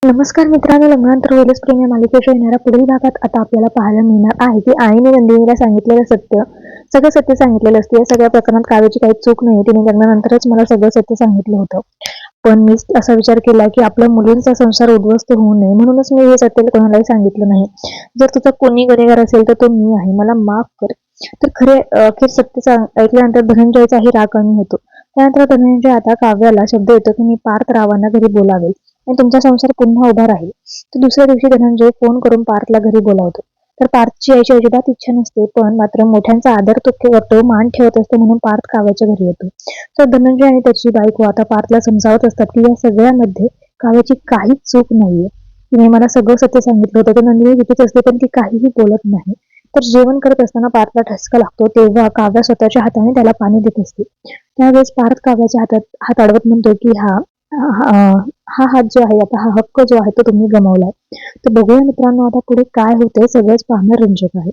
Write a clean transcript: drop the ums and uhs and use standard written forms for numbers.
नमस्कार मित्रांनो, लग्नानंतर होईलच प्रेम या मालिकेच्या येणाऱ्या पुढील भागात आता आपल्याला पाहायला मिळणार आहे की आईने नंदिनीला सांगितलेलं सगळं सत्य सांगितलेलं असते. या सगळ्या प्रकरणात काव्याची काही चूक नाही. तिने लग्नानंतरच मला सगळं सत्य सांगितलं होतं. पण मी असा विचार केला की आपल्या मुलींचा संसार उद्ध्वस्त होऊ नये, म्हणूनच मी हे सत्य कोणालाही सांगितलं नाही. जर तुझा कोणी गुन्हेगार असेल तर तो मी आहे, मला माफ कर. तर अखेर सत्य ऐकल्यानंतर धनंजयचाही राग कमी होतो. त्यानंतर धनंजय आता काव्याला शब्द येतो की मी पार्थ रावांना घरी बोलावेल आणि तुमचा संसार पुन्हा उभा राहील. तर दुसऱ्या दिवशी धनंजय फोन करून पार्थला घरी बोलावतो. तर पार्थची यायची अजिबात इच्छा नसते, पण मात्र मोठ्यांचा आदर तो करतो, मान ठेवत असतो, म्हणून पार्थ काव्याच्या घरी येतो. तर धनंजय आणि त्याची बायको आता पार्थला समजावत असतात की या सगळ्यामध्ये काव्याची काहीच चूक नाहीये. तिने मला सगळं सत्य सांगितलं होतं. तर नंदिनी तिथेच असते, पण ती काहीही बोलत नाही. तर जेवण करत असताना पार्थला ठसका लागतो, तेव्हा काव्या स्वतःच्या हाताने त्याला पाणी देत असते. त्यावेळेस पार्थ काव्याच्या हात अडवत म्हणतो की हा हात जो आहे, आता हा हक्क जो आहे तो तुम्ही गमावलाय. तर बघूया मित्रांनो आता पुढे काय होतंय, सगळंच पाहणं रंजक आहे.